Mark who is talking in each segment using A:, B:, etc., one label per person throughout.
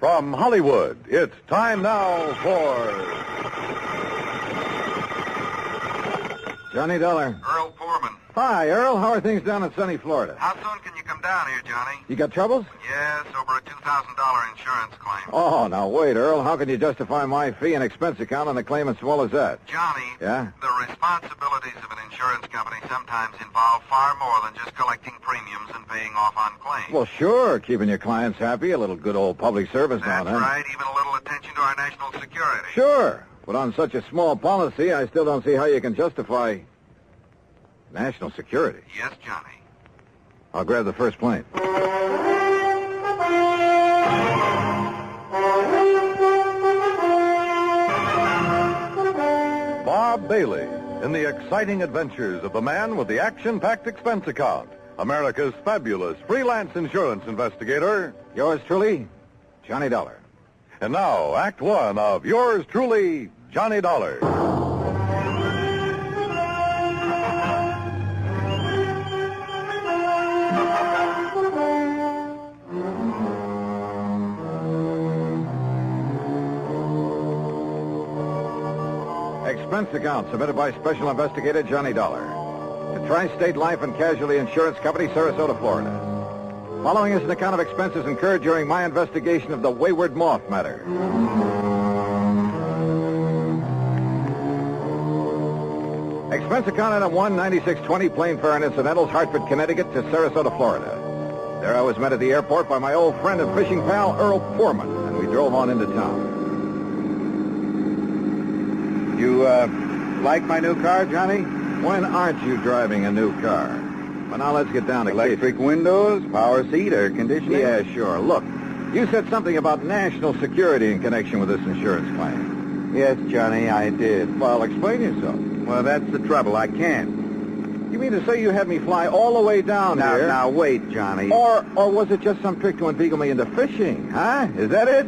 A: From Hollywood, it's time now for...
B: Johnny Dollar.
C: Earl Foreman.
B: Hi, Earl. How are things down in sunny Florida?
C: How soon can you come down here, Johnny?
B: You got troubles?
C: Yes, over a $2,000 insurance claim.
B: Oh, now wait, Earl. How can you justify my fee and expense account on a claim as small as that?
C: Johnny,
B: Yeah?
C: the responsibilities of an insurance company sometimes involve far more than just collecting premiums and paying off on claims.
B: Well, sure. Keeping your clients happy, a little good old public service now
C: That's
B: and then.
C: right, even a little attention to our national security.
B: Sure. But on such a small policy, I still don't see how you can justify national security.
C: Yes, Johnny.
B: I'll grab the first plane.
A: Bob Bailey in the exciting adventures of the man with the action-packed expense account, America's fabulous freelance insurance investigator.
B: Yours truly, Johnny Dollar.
A: And now, Act One of yours truly, Johnny Dollar.
B: Expense account submitted by Special Investigator Johnny Dollar to Tri-State Life and Casualty Insurance Company, Sarasota, Florida. Following is an account of expenses incurred during my investigation of the Wayward Moth matter. Expense account item 1, 9620, plane fare and incidentals, Hartford, Connecticut to Sarasota, Florida. There I was met at the airport by my old friend and fishing pal, Earl Foreman, and we drove on into town. You, like my new car, Johnny? When aren't you driving a new car? Well, now let's get down to
D: Electric windows, power seat, air conditioning?
B: Yeah, sure. Look, you said something about national security in connection with this insurance claim.
D: Yes, Johnny, I did.
B: Well, explain yourself.
D: Well, that's the trouble. I can't.
B: You mean to say you had me fly all the way down here?
D: Now, wait, Johnny.
B: Or was it just some trick to inveigle me into fishing, huh? Is that it?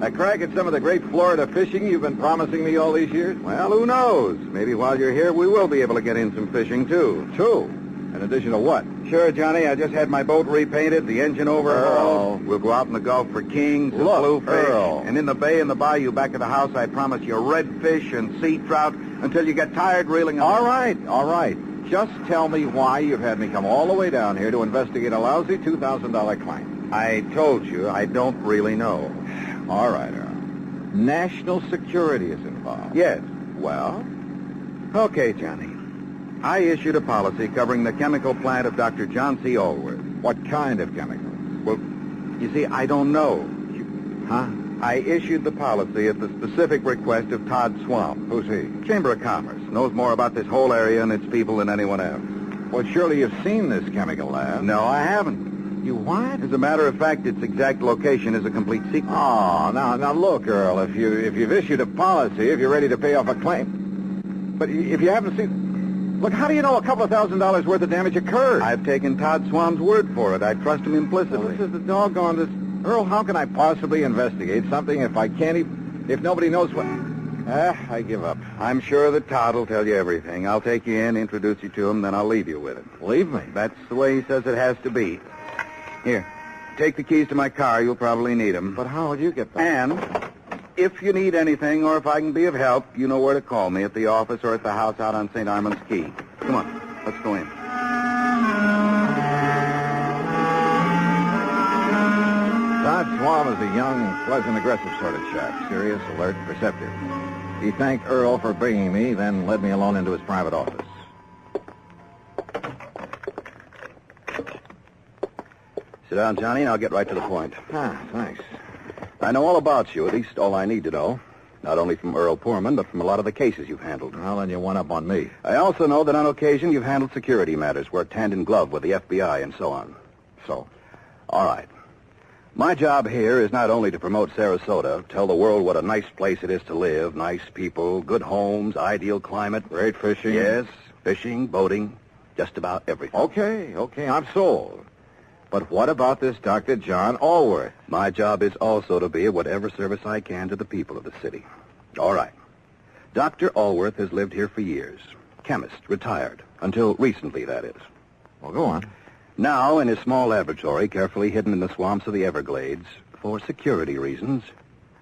B: A crack at some of the great Florida fishing you've been promising me all these years?
D: Well, who knows? Maybe while you're here, we will be able to get in some fishing, too.
B: Two? In addition to what?
D: Sure, Johnny. I just had my boat repainted, the engine overhauled. We'll go out in the Gulf for kings and
B: Look,
D: bluefish.
B: Earl.
D: And in the bay and the bayou back of the house, I promise you redfish and sea trout until you get tired reeling them.
B: All right. Just tell me why you've had me come all the way down here to investigate a lousy $2,000 claim.
D: I told you, I don't really know.
B: All right, Earl. National security is involved.
D: Yes.
B: Well?
D: Okay, Johnny. I issued a policy covering the chemical plant of Dr. John C. Allworth.
B: What kind of chemicals?
D: Well, you see, I don't know.
B: Huh?
D: I issued the policy at the specific request of Todd Swamp.
B: Who's he?
D: Chamber of Commerce. Knows more about this whole area and its people than anyone else.
B: Well, surely you've seen this chemical lab.
D: No, I haven't.
B: You what?
D: As a matter of fact, its exact location is a complete secret.
B: Oh, now look, Earl, if you've issued a policy, if you're ready to pay off a claim, but if you haven't seen... Look, how do you know a couple of $1,000s worth of damage occurred?
D: I've taken Todd Swamp's word for it. I trust him implicitly.
B: Well, this is the doggone this... Earl, how can I possibly investigate something if I can't even... If nobody knows what... I give up.
D: I'm sure that Todd will tell you everything. I'll take you in, introduce you to him, then I'll leave you with it.
B: Leave me?
D: That's the way he says it has to be. Here, take the keys to my car. You'll probably need them.
B: But how would you get them?
D: And if you need anything or if I can be of help, you know where to call me, at the office or at the house out on St. Armand's Key. Come on, let's go in.
B: Todd Swam is a young, pleasant, aggressive sort of chap. Serious, alert, perceptive. He thanked Earl for bringing me, then led me alone into his private office.
D: Sit down, Johnny, and I'll get right to the point.
B: Thanks.
D: I know all about you, at least all I need to know. Not only from Earl Poorman, but from a lot of the cases you've handled.
B: Well, then you one up on me.
D: I also know that on occasion you've handled security matters, worked hand in glove with the FBI and so on.
B: So?
D: All right. My job here is not only to promote Sarasota, tell the world what a nice place it is to live, nice people, good homes, ideal climate.
B: Great fishing?
D: Yes, fishing, boating, just about everything.
B: Okay, I'm sold. But what about this Dr. John Allworth?
D: My job is also to be of whatever service I can to the people of the city. All right. Dr. Allworth has lived here for years. Chemist, retired. Until recently, that is.
B: Well, go on.
D: Now, in his small laboratory, carefully hidden in the swamps of the Everglades, for security reasons,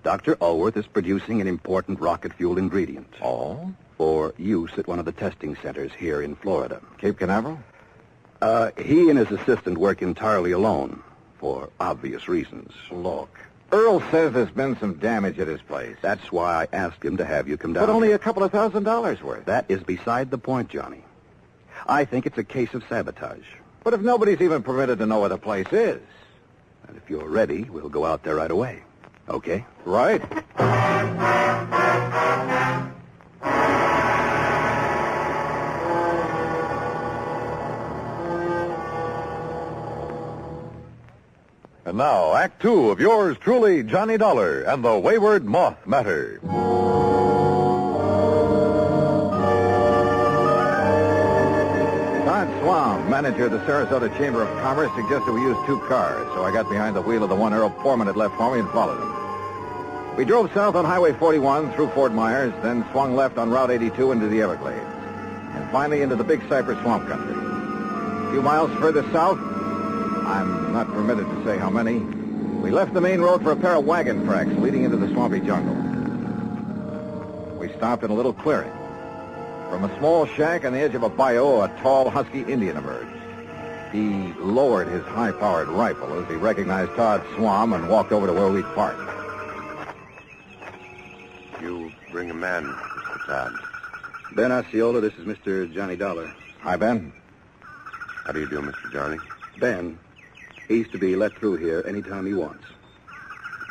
D: Dr. Allworth is producing an important rocket fuel ingredient.
B: Oh?
D: For use at one of the testing centers here in Florida.
B: Cape Canaveral?
D: He and his assistant work entirely alone, for obvious reasons.
B: Look, Earl says there's been some damage at his place.
D: That's why I asked him to have you come down.
B: But only
D: here.
B: a couple of $1,000 worth.
D: That is beside the point, Johnny. I think it's a case of sabotage.
B: But if nobody's even permitted to know where the place is.
D: And if you're ready, we'll go out there right away. Okay?
B: Right.
A: And now, Act Two of yours truly, Johnny Dollar and the Wayward Moth Matter.
B: Todd Swam, manager of the Sarasota Chamber of Commerce, suggested we use 2 cars, so I got behind the wheel of the one Earl Foreman had left for me and followed him. We drove south on Highway 41 through Fort Myers, then swung left on Route 82 into the Everglades, and finally into the Big Cypress Swamp Country. A few miles further south, I'm not permitted to say how many, we left the main road for a pair of wagon tracks leading into the swampy jungle. We stopped in a little clearing. From a small shack on the edge of a bayou, a tall, husky Indian emerged. He lowered his high-powered rifle as he recognized Todd Swam and walked over to where we'd parked.
E: You bring a man, Mr. Todd.
D: Ben Osceola, this is Mr. Johnny Dollar.
B: Hi, Ben.
E: How do you do, Mr. Johnny?
D: Ben, he's to be let through here anytime he wants.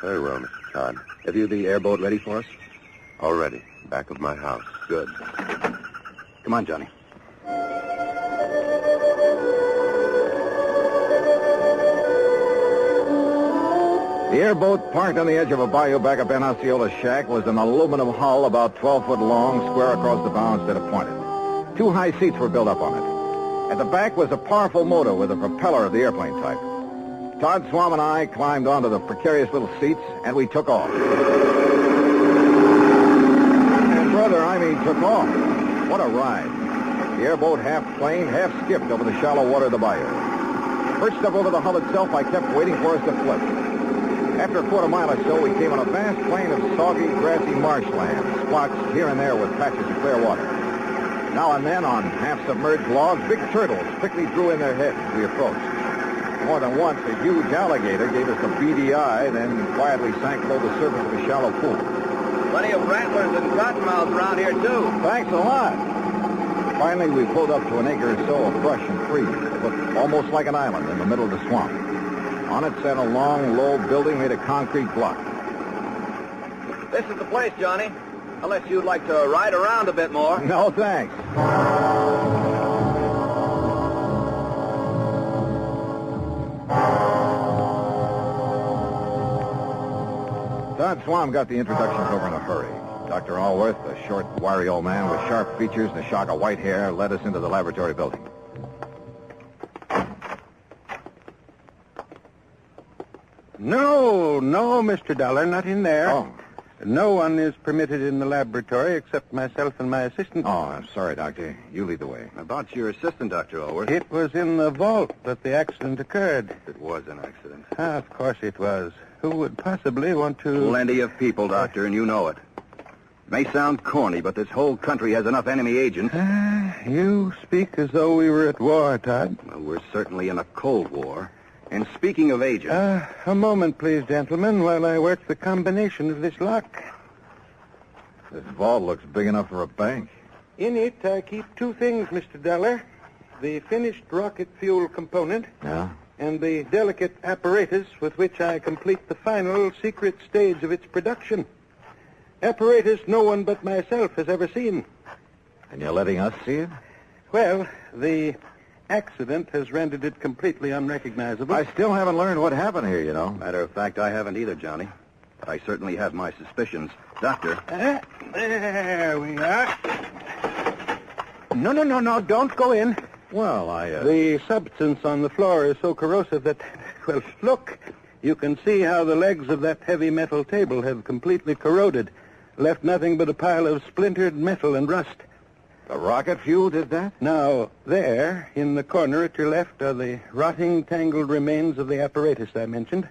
E: Very well, Mr. Todd.
D: Have you the airboat ready for us?
E: Already. Back of my house.
D: Good. Come on, Johnny.
B: The airboat, parked on the edge of a bayou back of Ben Osceola's shack, was an aluminum hull about 12 foot long, square across the bow instead of pointed. 2 high seats were built up on it. At the back was a powerful motor with a propeller of the airplane type. Todd Swam and I climbed onto the precarious little seats, and we took off. And brother, I mean took off. What a ride. The airboat half planed, half skipped over the shallow water of the bayou. Perched up over the hull itself, I kept waiting for us to flip. After a quarter mile or so, we came on a vast plain of soggy, grassy marshland, splotched here and there with patches of clear water. Now and then, on half-submerged logs, big turtles quickly drew in their heads as we approached. More than once, a huge alligator gave us a beady eye, then quietly sank below the surface of a shallow pool.
C: Plenty of rattlers and cottonmouths around here, too.
B: Thanks a lot. Finally, we pulled up to an acre or so of brush and trees that looked almost like an island in the middle of the swamp. On it sat a long, low building made of concrete block.
C: This is the place, Johnny. Unless you'd like to ride around a bit more.
B: No, thanks. Todd Swam got the introductions over in a hurry. Dr. Allworth, a short, wiry old man with sharp features and a shock of white hair, led us into the laboratory building.
F: No, Mr. Dollar, not in there.
B: Oh.
F: No one is permitted in the laboratory except myself and my assistant.
B: Oh, I'm sorry, Doctor. You lead the way.
D: About your assistant, Dr. Allworth.
F: It was in the vault that the accident occurred.
D: It was an accident.
F: Of course it was. Who would possibly want to...
D: Plenty of people, Doctor, and you know it. It may sound corny, but this whole country has enough enemy agents.
F: You speak as though we were at war, Todd.
D: Well, we're certainly in a Cold War. And speaking of agents...
F: A moment, please, gentlemen, while I work the combination of this lock.
B: This vault looks big enough for a bank.
F: In it, I keep 2 things, Mr. Dollar. The finished rocket fuel component...
B: Yeah?
F: And the delicate apparatus with which I complete the final secret stage of its production. Apparatus no one but myself has ever seen.
B: And you're letting us see it?
F: Well, the accident has rendered it completely unrecognizable.
B: I still haven't learned what happened here, you know.
D: Matter of fact, I haven't either, Johnny. But I certainly have my suspicions. Doctor.
F: There we are. No, don't go in.
B: Well,
F: The substance on the floor is so corrosive that... Well, look. You can see how the legs of that heavy metal table have completely corroded. Left nothing but a pile of splintered metal and rust.
B: The rocket fuel did that?
F: Now, there, in the corner at your left, are the rotting, tangled remains of the apparatus I mentioned.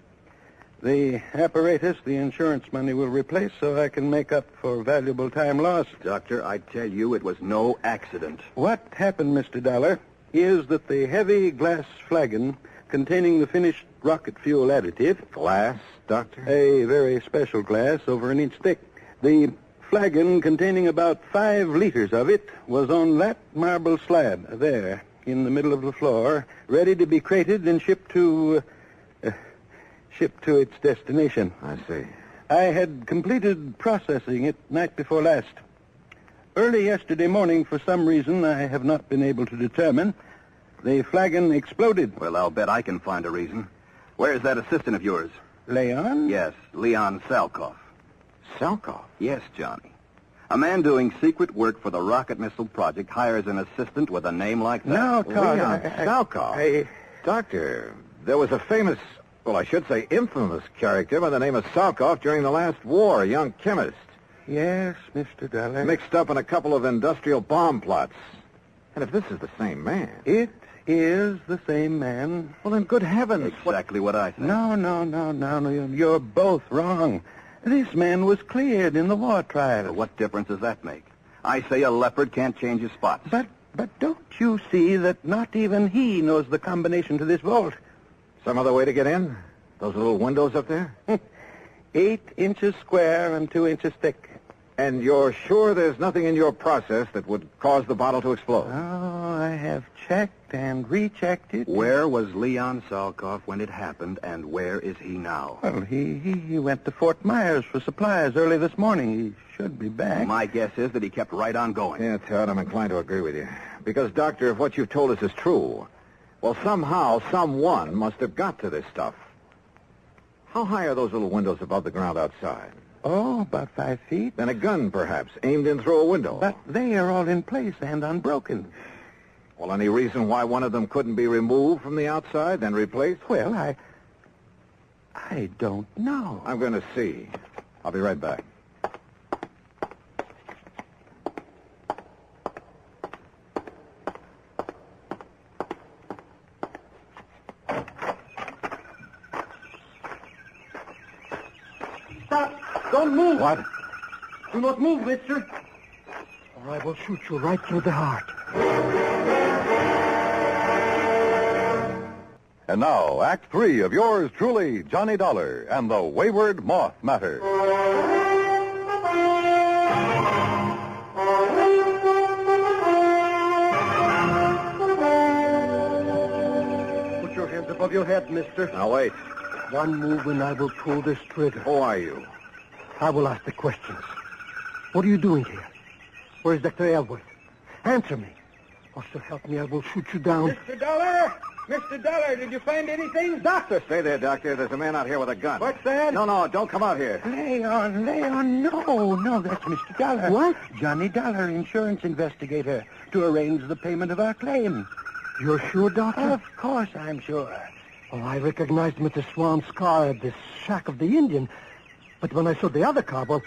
F: The apparatus the insurance money will replace so I can make up for valuable time lost.
D: Doctor, I tell you it was no accident.
F: What happened, Mr. Dollar, is that the heavy glass flagon containing the finished rocket fuel additive...
B: Glass, Doctor?
F: A very special glass, over an inch thick. The flagon containing about 5 liters of it was on that marble slab there in the middle of the floor, ready to be crated and shipped to its destination.
B: I see.
F: I had completed processing it night before last. Early yesterday morning, for some reason I have not been able to determine, the flagon exploded.
D: Well, I'll bet I can find a reason. Where's that assistant of yours?
F: Leon?
D: Yes, Leon Salkoff.
B: Salkoff?
D: Yes, Johnny. A man doing secret work for the rocket missile project hires an assistant with a name like that.
F: No, Todd.
B: Leon Salkoff. Doctor, there was a famous, well, I should say infamous character by the name of Salkoff during the last war, a young chemist.
F: Yes, Mr. Dollar.
B: Mixed up in a couple of industrial bomb plots. And if this is the same man...
F: It is the same man.
B: Well, then, good heavens.
D: Exactly what I think.
F: No. You're both wrong. This man was cleared in the war trial.
D: Well, what difference does that make? I say a leopard can't change his spots.
F: But don't you see that not even he knows the combination to this vault?
B: Some other way to get in? Those little windows up there?
F: 8 inches square and 2 inches thick.
B: And you're sure there's nothing in your process that would cause the bottle to explode?
F: Oh, I have checked and rechecked it.
D: Where was Leon Salkoff when it happened, and where is he now?
F: Well, he went to Fort Myers for supplies early this morning. He should be back.
D: My guess is that he kept right on going.
B: Yeah, Todd, I'm inclined to agree with you. Because, Doctor, if what you've told us is true, well, somehow, someone must have got to this stuff. How high are those little windows above the ground outside?
F: Oh, about 5 feet.
B: Then a gun, perhaps, aimed in through a window.
F: But they are all in place and unbroken.
B: Well, any reason why one of them couldn't be removed from the outside, then replaced?
F: Well, I don't know.
B: I'm going to see. I'll be right back.
F: Stop! Don't move!
B: What?
F: Do not move, mister.
B: Or I will shoot you right through the heart.
A: And now, Act 3 of yours truly, Johnny Dollar, and the Wayward Moth Matter.
F: Put your hands above your head, mister.
B: Now, wait.
F: One move and I will pull this trigger.
B: Who are you?
F: I will ask the questions. What are you doing here? Where is Dr. Elwood? Answer me. Or so help me, I will shoot you down.
G: Mr. Dollar! Mr. Dollar, did you find anything?
B: Doctor! Stay there, Doctor. There's a man out here with a gun.
G: What's that?
B: No, don't come out here.
F: Leon, no, that's Mr. Dollar.
G: What?
F: Johnny Dollar, insurance investigator, to arrange the payment of our claim.
G: You're sure, Doctor?
F: Of course I'm sure.
G: Oh, I recognized him at the Swan Scar at the shack of the Indian. But when I saw the other car, well,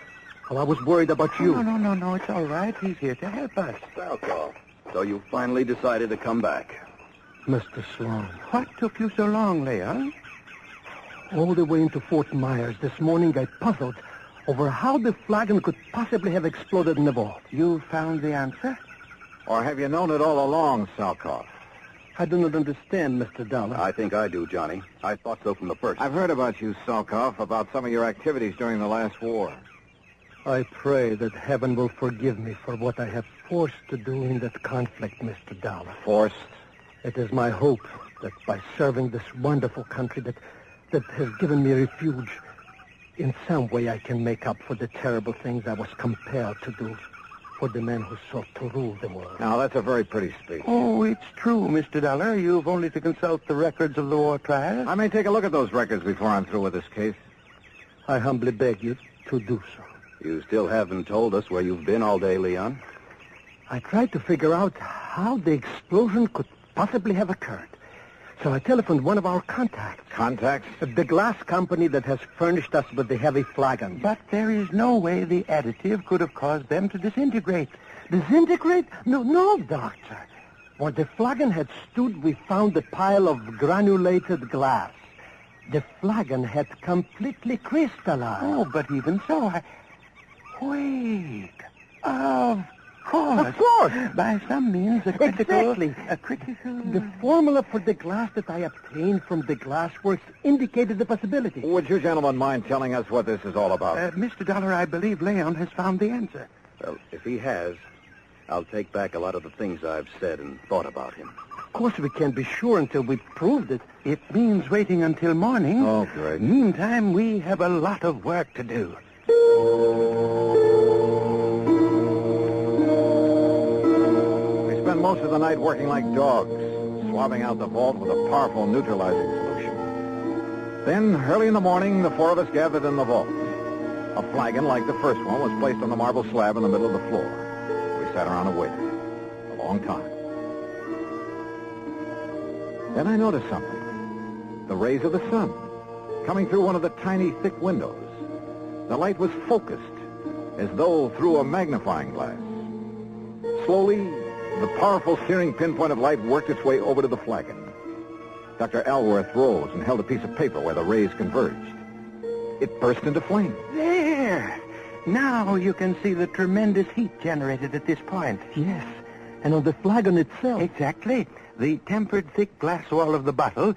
G: I was worried about you.
F: No, it's all right. He's here to help us.
D: Salkoff. So you finally decided to come back.
G: Mr. Swan.
F: What took you so long, Leon?
G: All the way into Fort Myers this morning, I puzzled over how the flagon could possibly have exploded in the vault.
F: You found the answer?
B: Or have you known it all along, Salkoff?
G: I do not understand, Mr. Dollar.
D: I think I do, Johnny. I thought so from the first.
B: I've heard about you, Salkoff, about some of your activities during the last war.
G: I pray that heaven will forgive me for what I have forced to do in that conflict, Mr. Dollar.
B: Forced?
G: It is my hope that by serving this wonderful country that has given me refuge, in some way I can make up for the terrible things I was compelled to do for the men who sought to rule the world.
B: Now, that's a very pretty speech.
F: Oh, it's true, Mr. Dollar. You've only to consult the records of the war trial.
B: I may take a look at those records before I'm through with this case.
G: I humbly beg you to do so.
D: You still haven't told us where you've been all day, Leon.
G: I tried to figure out how the explosion could possibly have occurred. So I telephoned one of our contacts.
B: Contacts?
G: The glass company that has furnished us with the heavy flagon.
F: But there is no way the additive could have caused them to disintegrate.
G: Disintegrate? No, Doctor. Where the flagon had stood, we found a pile of granulated glass. The flagon had completely crystallized.
F: Oh, but even so, Wait. Of course.
G: Of course.
F: By some means,
G: Exactly.
F: A critical...
G: The formula for the glass that I obtained from the glassworks indicated the possibility.
B: Would you gentlemen mind telling us what this is all about?
F: Mr. Dollar, I believe Leon has found the answer.
D: Well, if he has, I'll take back a lot of the things I've said and thought about him.
G: Of course, we can't be sure until we've proved it.
F: It means waiting until morning.
B: Oh, great.
F: Meantime, we have a lot of work to do.
B: We spent most of the night working like dogs, swabbing out the vault with a powerful neutralizing solution. Then, early in the morning, the four of us gathered in the vault. A flagon, like the first one, was placed on the marble slab in the middle of the floor. We sat around and waited. A long time. Then I noticed something. The rays of the sun, coming through one of the tiny, thick windows. The light was focused, as though through a magnifying glass. Slowly, the powerful searing pinpoint of light worked its way over to the flagon. Dr. Alworth rose and held a piece of paper where the rays converged. It burst into flame.
F: There! Now you can see the tremendous heat generated at this point.
G: Yes, and on the flagon itself.
F: Exactly. The tempered thick glass wall of the bottle,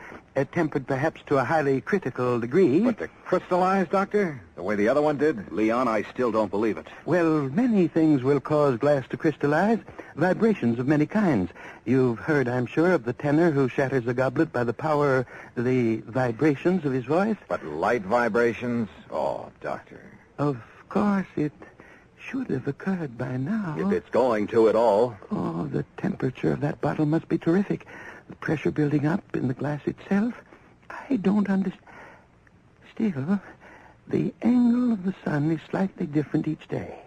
F: tempered perhaps to a highly critical degree.
B: But to crystallize, Doctor, the way the other one did?
D: Leon, I still don't believe it.
F: Well, many things will cause glass to crystallize. Vibrations of many kinds. You've heard, I'm sure, of the tenor who shatters a goblet by the power, the vibrations of his voice.
B: But light vibrations? Oh, Doctor.
F: Of course, it should have occurred by now.
D: If it's going to at all.
F: Oh, the temperature of that bottle must be terrific. The pressure building up in the glass itself. I don't understand. Still, the angle of the sun is slightly different each day.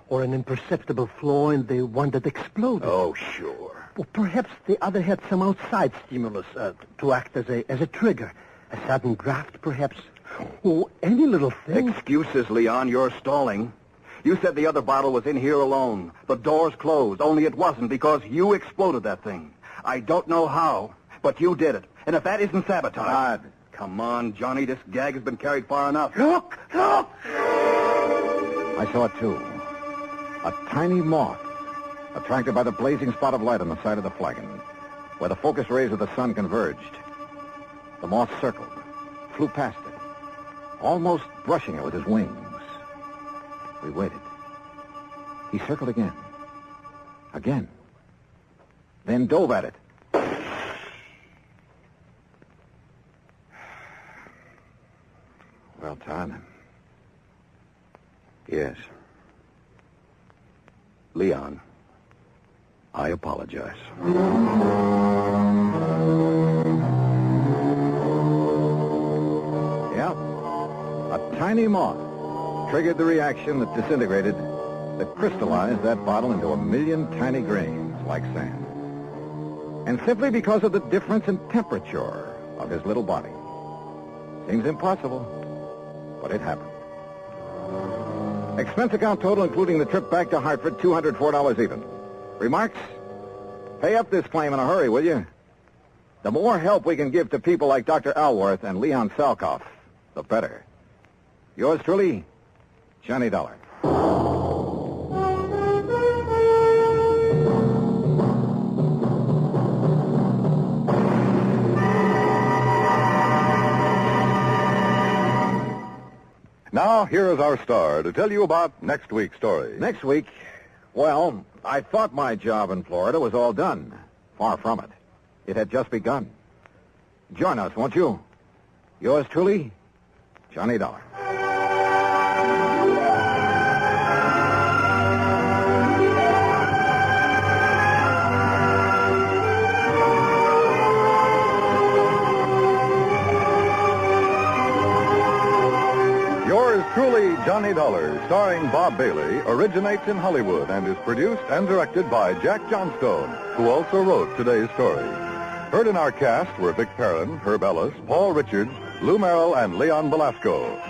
G: Or an imperceptible flaw in the one that exploded.
D: Oh, sure.
G: Well, perhaps the other had some outside stimulus to act as a trigger. A sudden draft, perhaps. Oh, any little thing.
D: Excuses, Leon. You're stalling. You said the other bottle was in here alone. The door's closed, only it wasn't because you exploded that thing. I don't know how, but you did it. And if that isn't sabotage...
B: God.
D: Come on, Johnny. This gag has been carried far enough.
F: Look! Look!
B: I saw it, too. A tiny moth, attracted by the blazing spot of light on the side of the flagon, where the focused rays of the sun converged. The moth circled, flew past it, almost brushing it with his wings. We waited. He circled again. Again. Then dove at it. Well, Todd.
D: Yes. Leon, I apologize.
B: Yeah. A tiny moth triggered the reaction that disintegrated, that crystallized that bottle into a million tiny grains like sand. And simply because of the difference in temperature of his little body. Seems impossible, but it happened. Expense account total, including the trip back to Hartford, $204 even. Remarks? Pay up this claim in a hurry, will you? The more help we can give to people like Dr. Alworth and Leon Salkoff, the better. Yours truly, Johnny Dollar.
A: Now, here is our star to tell you about next week's story.
B: Next week, well, I thought my job in Florida was all done. Far from it. It had just begun. Join us, won't you? Yours truly, Johnny Dollar.
A: Yours truly, Johnny Dollar, starring Bob Bailey, originates in Hollywood and is produced and directed by Jack Johnstone, who also wrote today's story. Heard in our cast were Vic Perrin, Herb Ellis, Paul Richards, Lou Merrill, and Leon Velasco.